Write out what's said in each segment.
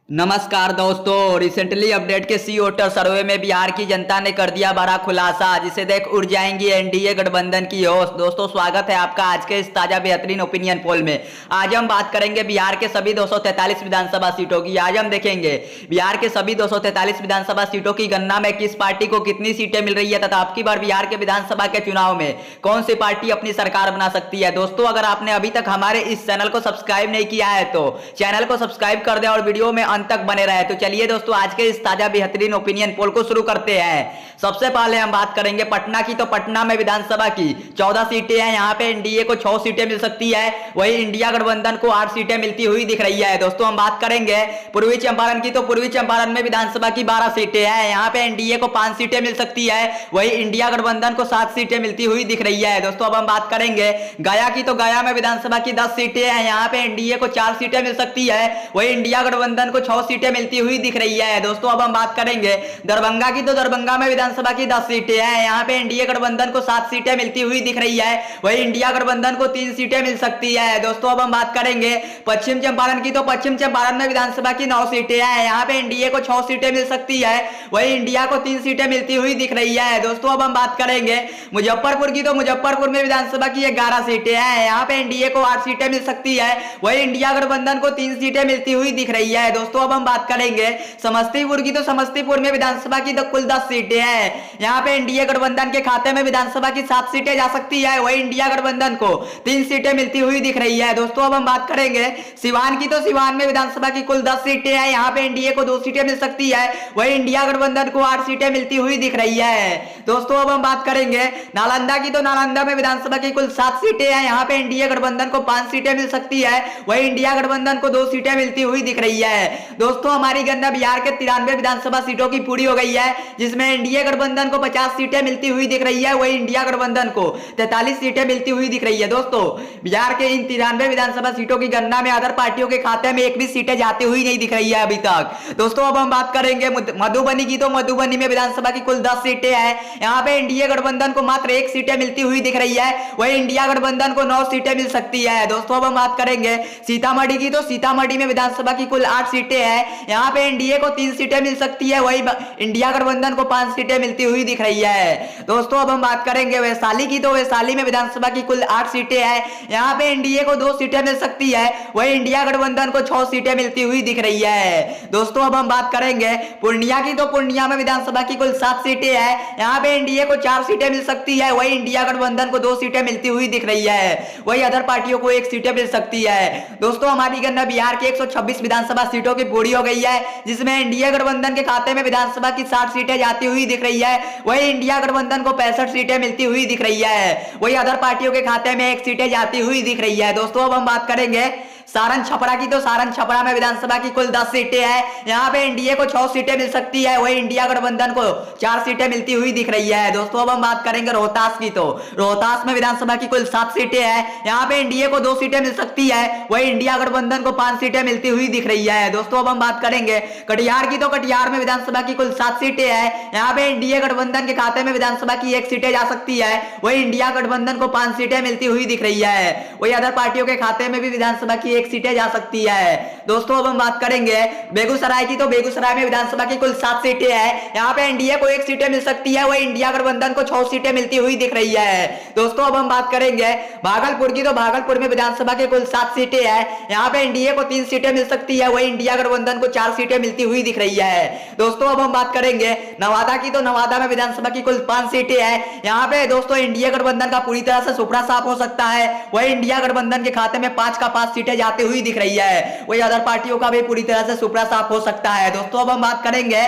नमस्कार दोस्तों। Recently update के सी वोटर सर्वे में बिहार की जनता ने कर दिया बड़ा खुलासा, जिसे देख उड़ जाएंगी एनडीए गठबंधन की होश। दोस्तों स्वागत है आपका आज के इस ताजा बेहतरीन ओपिनियन पोल में। आज हम बात करेंगे बिहार के सभी 243 विधानसभा सीटों की। आज हम देखेंगे बिहार के सभी 243 विधानसभा सीटों की गणना में किस पार्टी को कितनी सीटें मिल रही है तथा अब की बार बिहार के विधानसभा के चुनाव में कौन सी पार्टी अपनी सरकार बना सकती है। दोस्तों अगर आपने अभी तक हमारे इस चैनल को सब्सक्राइब नहीं किया है तो चैनल को सब्सक्राइब कर दें और वीडियो में अंत तक बने रहे। तो चलिए दोस्तों आज के इस ताजा बेहतरीन ओपिनियन पोल को शुरू करते हैं। सबसे पहले हम बात करेंगे पटना की। तो पटना में विधानसभा की 14 सीटें हैं। यहाँ पे एनडीए को 6 सीटें मिल सकती है, वही इंडिया गठबंधन को 8 सीटें मिलती हुई दिख रही है। दोस्तों हम बात करेंगे पूर्वी चंपारण की। तो पूर्वी चंपारण में विधानसभा की 12 सीटें हैं। यहाँ पे एनडीए को 5 सीटें मिल सकती है, वही इंडिया गठबंधन को 7 सीटें मिलती हुई दिख रही है। दोस्तों अब हम बात करेंगे गया की। तो गया में विधानसभा की 10 सीटें हैं। यहाँ पे एनडीए को 4 सीटें मिल सकती है, वही इंडिया गठबंधन को 6 सीटें मिलती हुई दिख रही है। दोस्तों अब हम बात करेंगे दरभंगा की। तो दरभंगा में विधानसभा की 10 सीटें हैं। यहाँ पे एनडीए गठबंधन को 7 सीटें मिलती हुई दिख रही है, वही इंडिया गठबंधन को 3 सीटें मिल सकती है। दोस्तों अब हम बात करेंगे पश्चिम चंपारण की। तो पश्चिम चंपारण में विधानसभा की 9 सीटें हैं। यहाँ पे एनडीए को 6 सीटें मिल सकती है, वही इंडिया को 3 सीटें मिलती हुई दिख रही है। दोस्तों अब हम बात करेंगे मुजफ्फरपुर की। तो मुजफ्फरपुर में विधानसभा की 11 सीटें हैं। यहाँ पे एनडीए को 8 सीटें मिल सकती है, वही इंडिया गठबंधन को 3 सीटें मिलती हुई दिख रही है। दोस्तों अब हम बात करेंगे समस्तीपुर की। तो समस्तीपुर में विधानसभा की कुल 10 सीटें हैं। यहाँ पे एनडीए गठबंधन के खाते में विधानसभा की 7 सीटें जा सकती है, वही इंडिया गठबंधन को 3 सीटें मिलती हुई दिख रही है। दोस्तों अब हम बात करेंगे सिवान की। तो सिवान में विधानसभा की कुल 10 सीटें हैं। यहाँ पे एनडीए को 2 सीटें मिल सकती है, वही इंडिया गठबंधन को 8 सीटें मिलती हुई दिख रही है। दोस्तों अब हम बात करेंगे नालंदा की। तो नालंदा में विधानसभा की कुल 7 सीटें हैं। यहाँ पे एनडीए गठबंधन को 5 सीटें मिल सकती है, वही इंडिया गठबंधन को 2 सीटें मिलती हुई दिख रही है। दोस्तों हमारी गणना बिहार के 93 विधानसभा सीटों की पूरी हो गई है, जिसमें एनडीए गठबंधन को 50 सीटें मिलती हुई दिख रही है, वही इंडिया गठबंधन को 43 सीटें मिलती हुई दिख रही है। दोस्तों बिहार के इन 93 विधानसभा सीटों की गणना में अदर पार्टियों के खाते में एक भी सीटें जाती हुई नहीं दिख रही है अभी तक। दोस्तों अब हम बात करेंगे मधुबनी की। तो मधुबनी में विधानसभा की कुल 10 सीटें हैं। यहाँ पे एनडीए गठबंधन को मात्र 1 सीटें मिलती हुई दिख रही है, वही इंडिया गठबंधन को 9 सीटें मिल सकती है। दोस्तों अब हम बात करेंगे सीतामढ़ी की। तो सीतामढ़ी में विधानसभा की कुल 8 सीटें हैं। यहाँ पे एनडीए को 3 सीटें मिल सकती है, वही इंडिया गठबंधन को 5 सीटें मिलती हुई दिख रही है। दोस्तों अब हम बात करेंगे वैशाली की। तो वैशाली में विधानसभा की कुल 8 सीटें हैं। यहाँ पे एनडीए को 2 सीटें मिल सकती है, वही इंडिया गठबंधन को 6 सीटें मिलती हुई दिख रही है। दोस्तों अब हम बात करेंगे पूर्णिया की। तो पूर्णिया में विधानसभा की कुल 7 सीटें हैं। यहाँ पे एनडीए को 4 सीटें मिल सकती है, वही इंडिया गठबंधन को 2 सीटें मिलती हुई दिख रही है, वही अदर पार्टियों को 1 सीटें मिल सकती है। दोस्तों हमारी गणना बिहार के 126 विधानसभा सीटों की पूरी हो गई है, जिसमें एनडीए गठबंधन के खाते में विधानसभा की 60 सीटें जाती हुई दिख रही है, वही इंडिया गठबंधन को 65 सीटें मिलती हुई दिख रही है, वही अदर पार्टियों के खाते में 1 सीटें जाती हुई दिख रही है। दोस्तों अब हम बात करेंगे सारण छपरा की। तो सारण छपरा में विधानसभा की कुल 10 सीटें हैं। यहाँ पे एनडीए को 6 सीटें मिल सकती है, वही इंडिया गठबंधन को 4 सीटें मिलती हुई दिख रही है। दोस्तों अब हम बात करेंगे रोहतास की। तो रोहतास में विधानसभा की कुल 7 सीटें हैं। यहाँ पे एनडीए को 2 सीटें मिल सकती है, वही इंडिया गठबंधन को 5 सीटें मिलती हुई दिख रही है। दोस्तों अब हम बात करेंगे कटिहार की। तो कटिहार में विधानसभा की कुल 7 सीटें हैं। यहाँ पे एनडीए गठबंधन के खाते में विधानसभा की 1 सीटें जा सकती है, वही इंडिया गठबंधन को 5 सीटें मिलती हुई दिख रही है, वही अदर पार्टियों के खाते में भी विधानसभा की 1 सीटें जा सकती है। दोस्तों अब हम बात करेंगे बेगूसराय की। तो बेगूसराय में विधानसभा की कुल 7 सीटें हैं। यहाँ पे एनडीए को 1 सीटें मिल सकती है, वही इंडिया गठबंधन को 6 सीटें मिलती हुई दिख रही है। दोस्तों अब हम बात करेंगे भागलपुर की। तो भागलपुर में विधानसभा की कुल 7 सीटें हैं। यहाँ पे एनडीए को 3 सीटें मिल सकती है, वही इंडिया गठबंधन को 4 सीटें मिलती हुई दिख रही है। दोस्तों अब हम बात करेंगे नवादा की। तो नवादा में विधानसभा की कुल 5 सीटें हैं। यहाँ पे दोस्तों इंडिया गठबंधन का पूरी तरह से सुपड़ा साफ हो सकता है, वही इंडिया गठबंधन के खाते में 5 का 5 सीटें जाती हुई दिख रही है, वही अदर पार्टियों का भी पूरी तरह से सुपड़ा साफ हो सकता है। दोस्तों अब हम बात करेंगे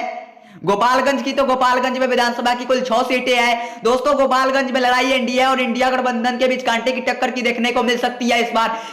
गोपालगंज की। तो गोपालगंज में विधानसभा की कुल 6 सीटें हैं। दोस्तों गोपालगंज में लड़ाई एनडीए और इंडिया गठबंधन के बीच कांटे की टक्कर की देखने को मिल सकती है।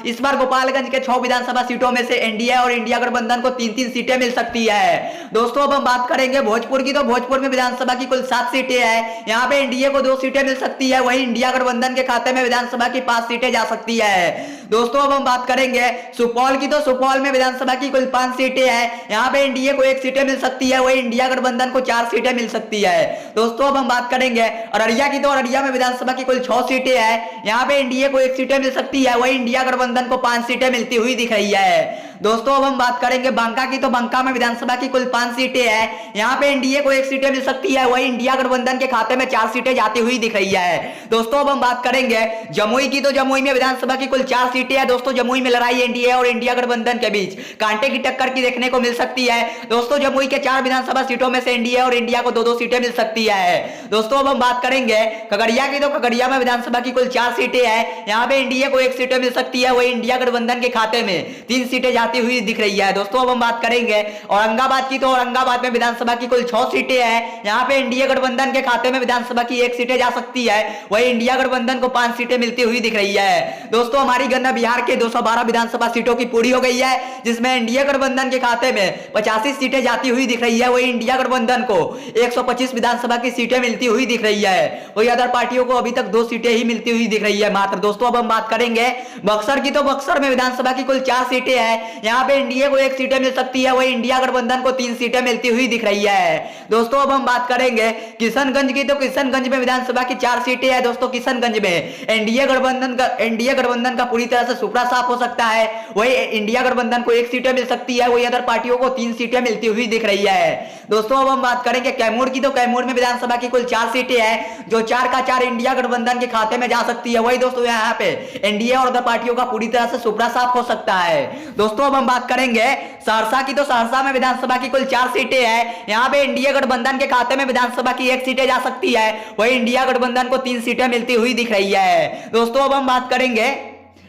इस बार गोपालगंज के 6 विधानसभा सीटों में से एनडीए और इंडिया गठबंधन को 3-3 सीटें मिल सकती है। दोस्तों अब हम बात करेंगे भोजपुर की। तो भोजपुर में विधानसभा की कुल 7 सीटें हैं। यहाँ पे एनडीए को 2 सीटें मिल सकती है, वही इंडिया गठबंधन के खाते में विधानसभा की 5 सीटें जा सकती है। दोस्तों अब हम बात करेंगे सुपौल की। तो सुपौल में विधानसभा की कुल 5 सीटें हैं। यहाँ पे एनडीए को 1 सीटें मिल सकती है, वही इंडिया गठबंधन को 4 सीटें मिल सकती है। दोस्तों अब हम बात करेंगे अररिया की। तो अररिया में विधानसभा की कुल 6 सीटें हैं। यहाँ पे एनडीए को 1 सीटें मिल सकती है, वही इंडिया गठबंधन को 5 सीटें मिलती हुई दिख रही है। दोस्तों अब हम बात करेंगे बांका की, तो बांका में विधानसभा की कुल 5 सीटें हैं। यहाँ पे एनडीए को 1 सीटें मिल सकती है, वही इंडिया गठबंधन के खाते में 4 सीटें जाती हुई दिख रही है। दोस्तों अब हम बात करेंगे जमुई की, तो जमुई में विधानसभा की कुल 4 सीटें हैं। दोस्तों जमुई में लड़ाई एनडीए और इंडिया गठबंधन के बीच कांटे की टक्कर की देखने को मिल सकती है। दोस्तों जमुई के 4 विधानसभा सीटों में से एनडीए और इंडिया को 2-2 सीटें मिल सकती है। दोस्तों अब हम बात करेंगे खगड़िया की, तो खगड़िया में विधानसभा की कुल 4 सीटें हैं। यहाँ पे एनडीए को 1 सीटें मिल सकती है, वही इंडिया गठबंधन के खाते में 3 सीटें जाती हुई दिख रही है। दोस्तों अब हम बात करेंगे औरंगाबाद की, तो औरंगाबाद में विधानसभा की कुल 6 सीटें हैं। यहाँ पे एनडीए गठबंधन के खाते में विधानसभा की 1 सीटें जा सकती है, वही इंडिया गठबंधन को 5 सीटें मिलती हुई दिख रही है। दोस्तों हमारी गणना बिहार के 212 विधानसभा सीटों की पूरी हो गई है, जिसमें एनडीए गठबंधन के खाते में 85 सीटें जाती हुई दिख रही है, वही इंडिया गठबंधन को 125 विधानसभा की सीटें मिलती हुई दिख रही है, वही अदर पार्टियों को अभी तक 2 सीटें ही मिलती हुई दिख रही है मात्र। दोस्तों अब हम बात करेंगे बक्सर की, तो बक्सर में विधानसभा की कुल 4 सीटें हैं। यहाँ पे एनडीए को 1 सीटें मिल सकती है, वही इंडिया गठबंधन को 3 सीटें मिलती हुई दिख रही है। दोस्तों अब हम बात करेंगे किशनगंज की, तो किशनगंज में विधानसभा की 4 सीटें हैं। दोस्तों किशनगंज में एनडीए गठबंधन का पूरी तरह से सुपड़ा साफ हो सकता है, वही इंडिया गठबंधन को 1 सीटें मिल सकती है, वही अदर पार्टियों को 3 सीटें मिलती हुई दिख रही है। दोस्तों अब हम बात करेंगे कैमूर की, तो कैमूर में विधानसभा की कुल 4 सीटें हैं, जो 4 का 4 इंडिया गठबंधन के खाते में जा सकती है, वही दोस्तों यहाँ पे एनडीए और अदर पार्टियों का पूरी तरह से सुपड़ा साफ हो सकता है। दोस्तों अब हम बात करेंगे सहरसा की, तो सहरसा में विधानसभा की कुल 4 सीटें हैं। यहाँ पे एनडीए गठबंधन के खाते में विधानसभा की 1 सीटें जा सकती है, वही इंडिया गठबंधन को 3 सीटें मिलती हुई दिख रही है। दोस्तों अब हम बात करेंगे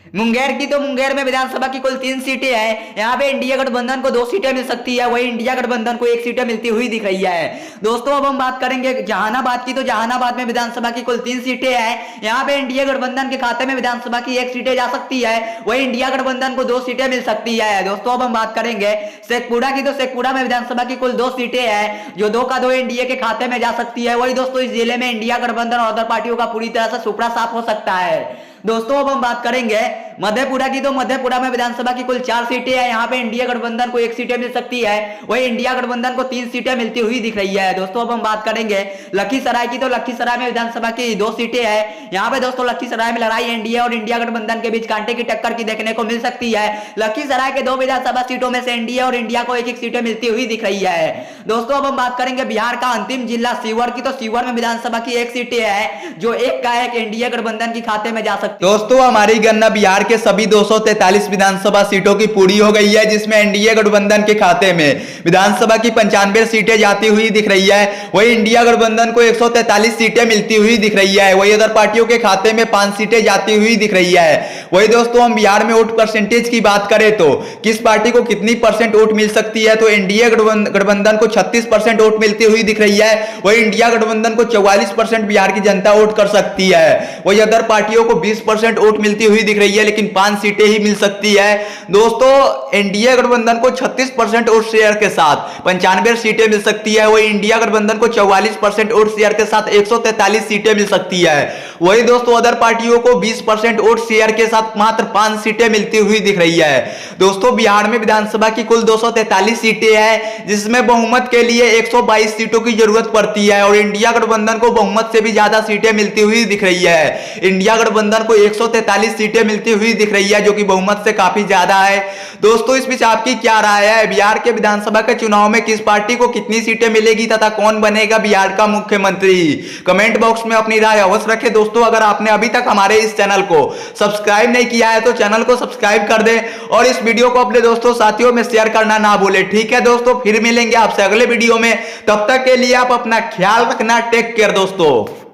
मुंगेर की, तो मुंगेर में विधानसभा की कुल 3 सीटें हैं। यहाँ पे एनडीए गठबंधन को 2 सीटें मिल सकती है, वही इंडिया गठबंधन को 1 सीटें मिलती हुई दिख रही है। दोस्तों अब हम बात करेंगे जहानाबाद की, तो जहानाबाद में विधानसभा की कुल 3 सीटें हैं। यहाँ पे एनडीए गठबंधन के खाते में विधानसभा की 1 सीटें जा सकती है, वही इंडिया गठबंधन को 2 सीटें मिल सकती है। दोस्तों अब हम बात करेंगे शेखपुरा की, तो शेखपुरा में विधानसभा की कुल 2 सीटें हैं, जो 2 का 2 एनडीए के खाते में जा सकती है, वही दोस्तों इस जिले में इंडिया गठबंधन और अदर पार्टियों का पूरी तरह से सुपड़ा साफ हो सकता है। दोस्तों अब हम बात करेंगे मधेपुरा की, तो मधेपुरा में विधानसभा की कुल 4 सीटें हैं। यहाँ पे इंडिया गठबंधन को 1 सीटें मिल सकती है, वही इंडिया गठबंधन को 3 सीटें मिलती हुई दिख रही है। दोस्तों अब हम बात करेंगे लखीसराय की, तो लखीसराय में विधानसभा की 2 सीटें हैं। यहाँ पे दोस्तों लखीसराय में लड़ाई एनडीए और इंडिया गठबंधन के बीच कांटे की टक्कर की देखने को मिल सकती है। लखीसराय के 2 विधानसभा सीटों में से एनडीए और इंडिया को 1-1 सीटें मिलती हुई दिख रही है। दोस्तों अब हम बात करेंगे बिहार का अंतिम जिला सीवर की, तो सीवर में विधानसभा की 1 सीटें है, जो 1 का 1 एनडीए गठबंधन के खाते में जा सकती है। दोस्तों हमारी गणना बिहार के सभी 243 विधानसभा सीटों की पूरी हो गई है, जिसमें एनडीए गठबंधन के खाते में विधानसभा की 95 सीटें जाती हुई दिख रही है, वही इंडिया गठबंधन को 143 सीटें मिलती हुई दिख रही है, वही अदर पार्टियों के खाते में 5 सीटें जाती हुई दिख रही है। वही दोस्तों हम बिहार में वोट परसेंटेज की बात करें तो किस पार्टी को कितनी % वोट मिल सकती है, तो एनडीए गठबंधन को 36% वोट मिलती हुई दिख रही है, वही इंडिया गठबंधन को 44% बिहार की जनता वोट कर सकती है, वही अदर पार्टियों को 20% वोट मिलती हुई दिख रही है, लेकिन 5 सीटें ही मिल सकती है। दोस्तों एनडीए गठबंधन को 36% वोट शेयर के साथ 95 सीटें मिल सकती है, वही इंडिया गठबंधन को 44% वोट शेयर के साथ 143 सीटें मिल सकती है, वही दोस्तों अदर पार्टियों को 20% वोट शेयर के साथ मात्र 5 सीटें मिलती हुई दिख रही है। दोस्तों बिहार में विधानसभा की कुल 243 सीटें हैं, जिसमें बहुमत के लिए 122 सीटों की जरूरत पड़ती है, और इंडिया गठबंधन को बहुमत से भी ज्यादा सीटें मिलती हुई दिख रही है। इंडिया गठबंधन को 143 सीटें मिलती हुई दिख रही है, जो कि बहुमत से काफी ज्यादा है। दोस्तों इस बीच आपकी क्या राय है, बिहार के विधानसभा के चुनाव में किस पार्टी को कितनी सीटें मिलेगी तथा कौन बनेगा बिहार का मुख्यमंत्री? कमेंट बॉक्स में अपनी राय अवश्य रखें। दोस्तों अगर आपने अभी तक हमारे इस चैनल को सब्सक्राइब नहीं किया है तो चैनल को सब्सक्राइब कर दें, और इस वीडियो को अपने दोस्तों साथियों में शेयर करना ना भूलें। ठीक है दोस्तों, फिर मिलेंगे आपसे अगले वीडियो में, तब तक के लिए आप अपना ख्याल रखना। टेक केयर दोस्तों।